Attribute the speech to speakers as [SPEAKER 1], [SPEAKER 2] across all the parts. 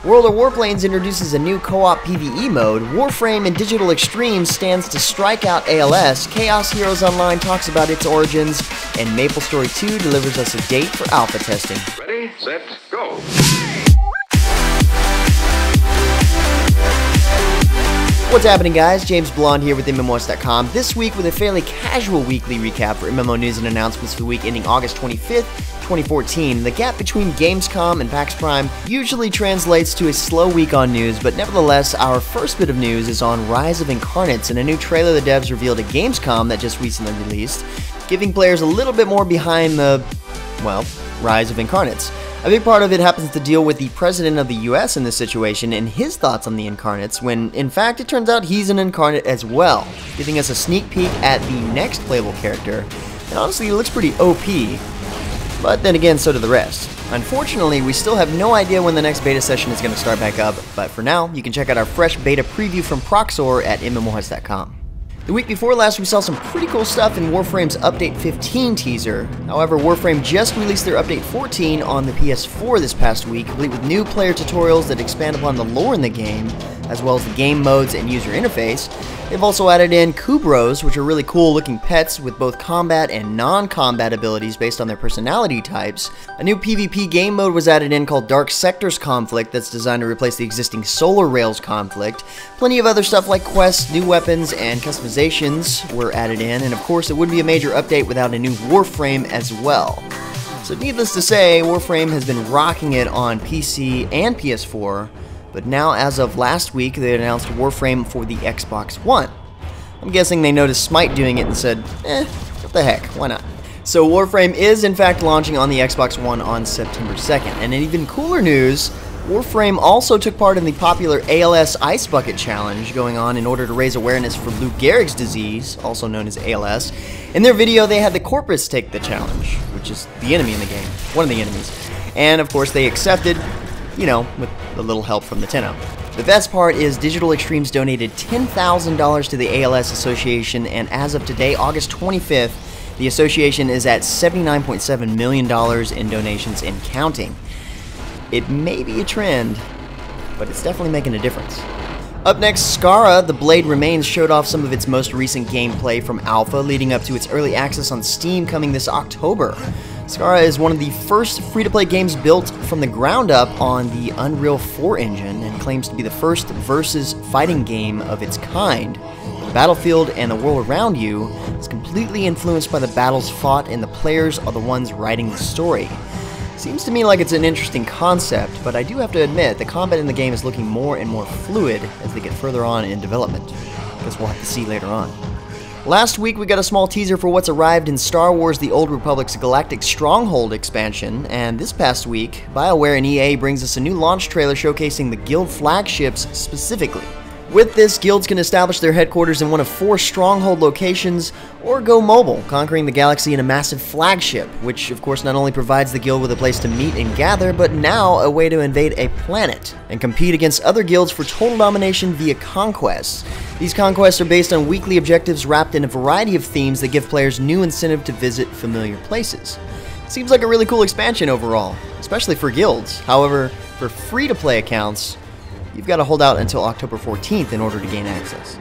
[SPEAKER 1] World of Warplanes introduces a new co-op PvE mode, Warframe and Digital Extremes stands to strike out ALS, Chaos Heroes Online talks about its origins, and MapleStory 2 delivers us a date for alpha testing.
[SPEAKER 2] Ready, set, go!
[SPEAKER 1] What's happening, guys? James Blonde here with MMOHuts.com, this week with a fairly casual weekly recap for MMO news and announcements for the week ending August 25th, 2014. The gap between Gamescom and PAX Prime usually translates to a slow week on news, but nevertheless, our first bit of news is on Rise of Incarnates and a new trailer the devs revealed at Gamescom that just recently released, giving players a little bit more behind the, well, Rise of Incarnates. A big part of it happens to deal with the President of the US in this situation and his thoughts on the Incarnates, when in fact it turns out he's an Incarnate as well, giving us a sneak peek at the next playable character, and honestly he looks pretty OP, but then again so do the rest. Unfortunately, we still have no idea when the next beta session is going to start back up, but for now, you can check out our fresh beta preview from SWTOR at MMOHuts.com. The week before last, we saw some pretty cool stuff in Warframe's Update 15 teaser. However, Warframe just released their Update 14 on the PS4 this past week, complete with new player tutorials that expand upon the lore in the game, as well as the game modes and user interface. They've also added in coop, which are really cool looking pets with both combat and non-combat abilities based on their personality types. A new PvP game mode was added in called Dark Sectors Conflict that's designed to replace the existing Solar Rails conflict. Plenty of other stuff like quests, new weapons, and customizations were added in, and of course it wouldn't be a major update without a new Warframe as well. So needless to say, Warframe has been rocking it on PC and PS4, but now, as of last week, they announced Warframe for the Xbox One. I'm guessing they noticed Smite doing it and said, what the heck, why not? So Warframe is in fact launching on the Xbox One on September 2nd. And in even cooler news, Warframe also took part in the popular ALS Ice Bucket Challenge going on in order to raise awareness for Lou Gehrig's disease, also known as ALS. In their video, they had the Corpus take the challenge, which is the enemy in the game, one of the enemies. And of course they accepted, you know, with a little help from the Tenno. The best part is Digital Extremes donated $10,000 to the ALS Association, and as of today, August 25th, the association is at $79.7 million in donations and counting. It may be a trend, but it's definitely making a difference. Up next, Skara The Blade Remains showed off some of its most recent gameplay from alpha, leading up to its early access on Steam coming this October. Skara is one of the first free-to-play games built from the ground up on the Unreal 4 engine and claims to be the first versus fighting game of its kind. The battlefield and the world around you is completely influenced by the battles fought, and the players are the ones writing the story. Seems to me like it's an interesting concept, but I do have to admit the combat in the game is looking more and more fluid as they get further on in development. Guess we'll have to see later on. Last week we got a small teaser for what's arrived in Star Wars The Old Republic's Galactic Stronghold expansion, and this past week, BioWare and EA brings us a new launch trailer showcasing the Guild Flagships specifically. With this, guilds can establish their headquarters in one of 4 stronghold locations, or go mobile, conquering the galaxy in a massive flagship, which of course not only provides the guild with a place to meet and gather, but now a way to invade a planet, and compete against other guilds for total domination via conquests. These conquests are based on weekly objectives wrapped in a variety of themes that give players new incentive to visit familiar places. Seems like a really cool expansion overall, especially for guilds. However, for free-to-play accounts, you've got to hold out until October 14th in order to gain access.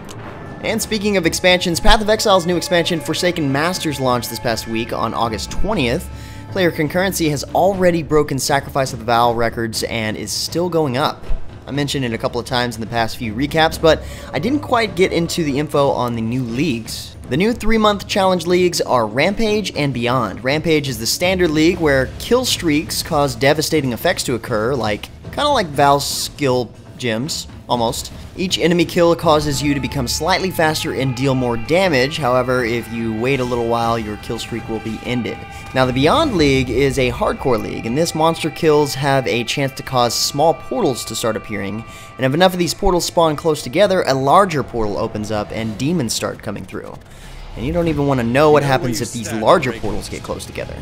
[SPEAKER 1] And speaking of expansions, Path of Exile's new expansion Forsaken Masters launched this past week on August 20th. Player concurrency has already broken Sacrifice of the Vow records and is still going up. I mentioned it a couple of times in the past few recaps, but I didn't quite get into the info on the new leagues. The new 3-month challenge leagues are Rampage and Beyond. Rampage is the standard league where kill streaks cause devastating effects to occur, kind of like Val's skill gems, almost. Each enemy kill causes you to become slightly faster and deal more damage. However, if you wait a little while, your kill streak will be ended. Now, the Beyond League is a hardcore league, and this monster kills have a chance to cause small portals to start appearing, and if enough of these portals spawn close together, a larger portal opens up and demons start coming through. And you don't even want to know what happens if these larger portals get close together.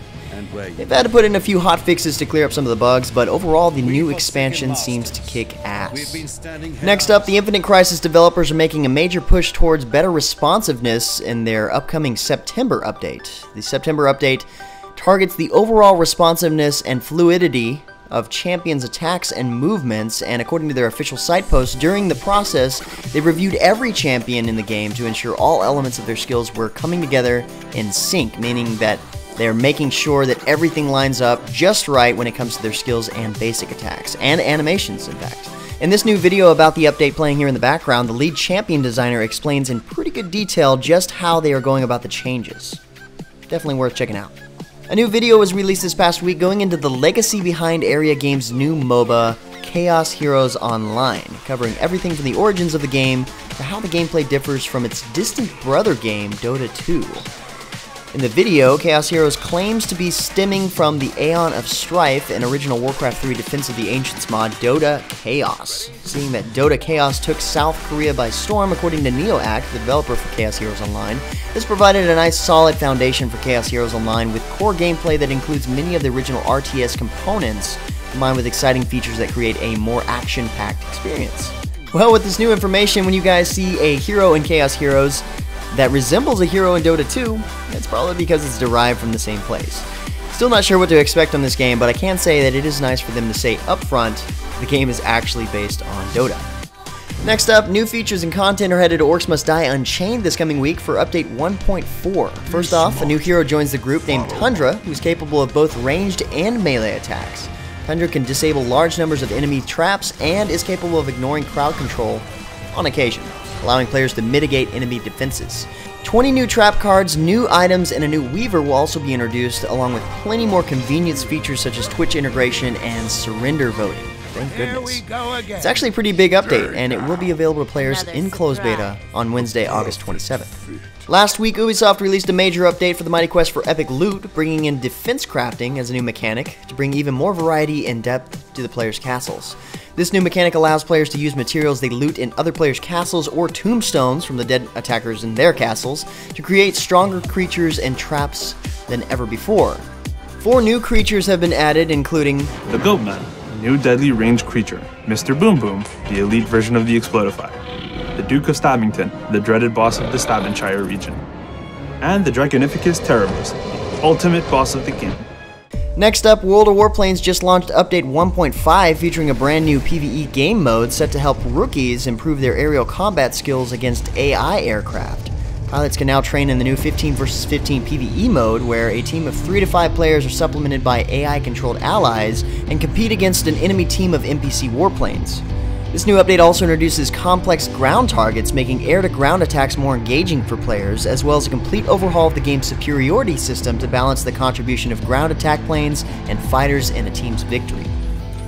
[SPEAKER 1] They've had to put in a few hot fixes to clear up some of the bugs, but overall the new expansion seems to kick ass. Next up, the Infinite Crisis developers are making a major push towards better responsiveness in their upcoming September update. The September update targets the overall responsiveness and fluidity of champions' attacks and movements, and according to their official site post, during the process, they reviewed every champion in the game to ensure all elements of their skills were coming together in sync, meaning that they're making sure that everything lines up just right when it comes to their skills and basic attacks, and animations, in fact. In this new video about the update playing here in the background, the lead champion designer explains in pretty good detail just how they are going about the changes. Definitely worth checking out. A new video was released this past week going into the legacy behind Area Games' new MOBA, Chaos Heroes Online, covering everything from the origins of the game to how the gameplay differs from its distant brother game, Dota 2. In the video, Chaos Heroes claims to be stemming from the Aeon of Strife and original Warcraft 3 Defense of the Ancients mod, Dota Chaos. Seeing that Dota Chaos took South Korea by storm, according to NeoAct, the developer for Chaos Heroes Online, this provided a nice solid foundation for Chaos Heroes Online with core gameplay that includes many of the original RTS components, combined with exciting features that create a more action-packed experience. Well, with this new information, when you guys see a hero in Chaos Heroes that resembles a hero in Dota 2, it's probably because it's derived from the same place. Still not sure what to expect on this game, but I can say that it is nice for them to say up front the game is actually based on Dota. Next up, new features and content are headed to Orcs Must Die Unchained this coming week for update 1.4. First off, a new hero joins the group named Tundra, who's capable of both ranged and melee attacks. Tundra can disable large numbers of enemy traps and is capable of ignoring crowd control on occasion, allowing players to mitigate enemy defenses. 20 new trap cards, new items, and a new Weaver will also be introduced, along with plenty more convenience features such as Twitch integration and surrender voting. Thank goodness. It's actually a pretty big update, and it will be available to players in closed beta on Wednesday, August 27th. Last week, Ubisoft released a major update for the Mighty Quest for Epic Loot, bringing in defense crafting as a new mechanic to bring even more variety and depth to the players' castles. This new mechanic allows players to use materials they loot in other players' castles or tombstones from the dead attackers in their castles to create stronger creatures and traps than ever before. 4 new creatures have been added, including
[SPEAKER 2] the Goatman, a new deadly ranged creature, Mr. Boom Boom, the elite version of the Explodifier, the Duke of Stabbington, the dreaded boss of the Stabbingshire region, and the Draconificus Terribus, the ultimate boss of the game.
[SPEAKER 1] Next up, World of Warplanes just launched Update 1.5 featuring a brand new PvE game mode set to help rookies improve their aerial combat skills against AI aircraft. Pilots can now train in the new 15 vs 15 PvE mode, where a team of 3 to 5 players are supplemented by AI-controlled allies and compete against an enemy team of NPC warplanes. This new update also introduces complex ground targets, making air-to-ground attacks more engaging for players, as well as a complete overhaul of the game's superiority system to balance the contribution of ground attack planes and fighters in a team's victory.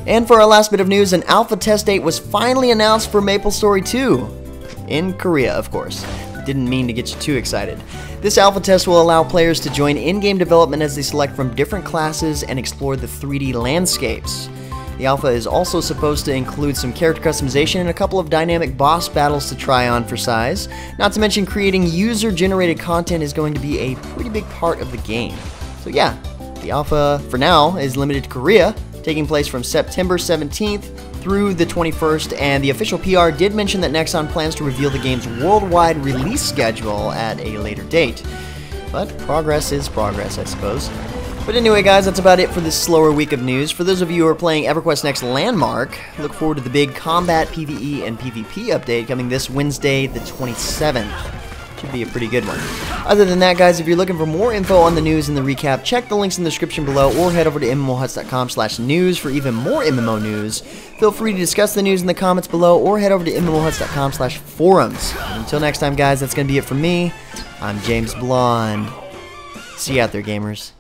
[SPEAKER 1] And for our last bit of news, an alpha test date was finally announced for MapleStory 2. In Korea, of course. Didn't mean to get you too excited. This alpha test will allow players to join in-game development as they select from different classes and explore the 3D landscapes. The alpha is also supposed to include some character customization and a couple of dynamic boss battles to try on for size. Not to mention creating user-generated content is going to be a pretty big part of the game. So yeah, the alpha for now is limited to Korea, taking place from September 17th through the 21st, and the official PR did mention that Nexon plans to reveal the game's worldwide release schedule at a later date. But progress is progress, I suppose. But anyway, guys, that's about it for this slower week of news. For those of you who are playing EverQuest Next Landmark, look forward to the big Combat, PvE, and PvP update coming this Wednesday, the 27th. Should be a pretty good one. Other than that, guys, if you're looking for more info on the news and the recap, check the links in the description below or head over to MMOHuts.com/news for even more MMO news. Feel free to discuss the news in the comments below or head over to MMOHuts.com/forums. Until next time, guys, that's going to be it from me. I'm James Blonde. See you out there, gamers.